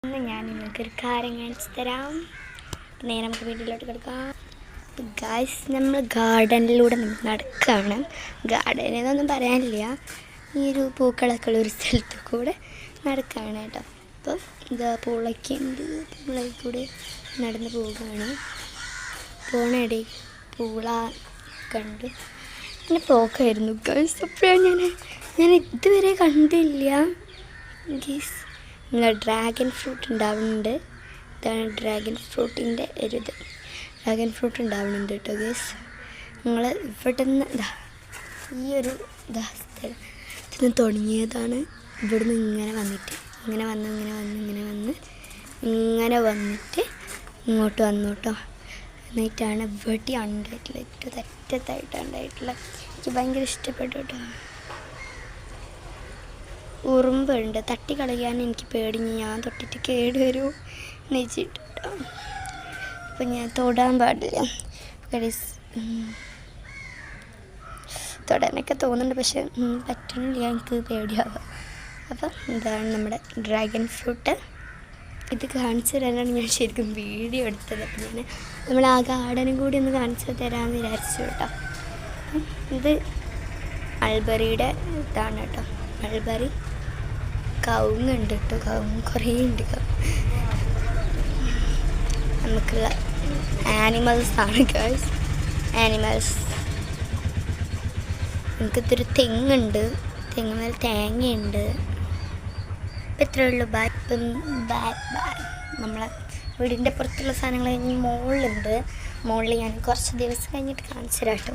ഇന്ന് ഞാൻ നിങ്ങൾക്കൊരു കാര്യം കാണിച്ചു തരാം. നേരെ നമുക്ക് വീട്ടിലോട്ട് കിടക്കാം. ഗായ്സ്, നമ്മൾ ഗാർഡനിലൂടെ നടക്കുകയാണ്. ഗാർഡനെന്നൊന്നും പറയാനില്ല, ഈ ഒരു പൂക്കളൊക്കെ ഉള്ള ഒരു സ്ഥലത്ത് കൂടെ നടക്കുകയാണ് കേട്ടോ. അപ്പോൾ ഇതാ പൂളൊക്കെ ഉണ്ട്, പൂളയിൽ കൂടെ നടന്ന് പോവുകയാണ്. പോണടി പൂള കണ്ടു, അങ്ങനെ പോക്കായിരുന്നു ഗായ്സ്. അപ്പോഴാണ് ഞാൻ ഇതുവരെ കണ്ടില്ല ഗീസ്. നിങ്ങൾ ഡ്രാഗൺ ഫ്രൂട്ട് ഉണ്ടാവുന്നുണ്ട്. ഇതാണ് ഡ്രാഗൺ ഫ്രൂട്ടിൻ്റെ ഒരിത്. ഡ്രാഗൺ ഫ്രൂട്ട് ഉണ്ടാവുന്നുണ്ട് കേട്ടോ ഗേസ്. നിങ്ങൾ ഇവിടെ നിന്ന് ഈ ഒരു സ്ഥലത്തിന് തുടങ്ങിയതാണ്. ഇവിടുന്ന് ഇങ്ങനെ വന്നിട്ട് ഇങ്ങനെ വന്നിട്ട് ഇങ്ങോട്ട് വന്നു കേട്ടോ. എന്നിട്ടാണ് ഇവിടെ ഉണ്ടായിട്ടുള്ള ഏറ്റവും തെറ്റത്തായിട്ടാണ് ഉണ്ടായിട്ടുള്ള. എനിക്ക് ഭയങ്കര ഇഷ്ടപ്പെട്ടു കേട്ടോ. ഉറുമ്പുണ്ട്, തട്ടി കളയാൻ എനിക്ക് പേടിഞ്ഞ് ഞാൻ തൊട്ടിട്ട് കേടുവരുമോ എന്ന് വെച്ചിട്ട് കേട്ടോ. അപ്പം ഞാൻ തൊടാൻ പാടില്ല. തൊടാനൊക്കെ തോന്നുന്നുണ്ട്, പക്ഷെ പറ്റണില്ല, എനിക്ക് പേടിയാവുക. അപ്പം ഇതാണ് നമ്മുടെ ഡ്രാഗൺ ഫ്രൂട്ട്. ഇത് കാണിച്ചു തരാനാണ് ഞാൻ ശരിക്കും വീഡിയോ എടുത്തത്. അപ്പം ഞാൻ നമ്മൾ ആ ഗാർഡനും കൂടി ഒന്ന് കാണിച്ചു തരാമെന്ന് വിചാരിച്ചു കേട്ടോ. ഇത് മൾബറിയുടെ ഇതാണ് കേട്ടോ. മൾബറി കവുങ്ങുണ്ട് കേട്ടോ. കവുങ്ങ് കുറേ ഉണ്ട്. നമുക്കുള്ള ആനിമൽസ് ആണ് ഗൈസ്, ആനിമൽസ്. നമുക്കിതൊരു തെങ്ങുണ്ട്, തെങ്ങുമേൽ തേങ്ങയുണ്ട്. ഇപ്പം ഇത്രയേ ഉള്ളൂ. നമ്മളെ വീടിൻ്റെ പുറത്തുള്ള സാധനങ്ങൾ മുകളിലുണ്ട്. മുകളിൽ ഞാൻ കുറച്ച് ദിവസം കഴിഞ്ഞിട്ട് കാണിച്ചു തരാം കേട്ടോ.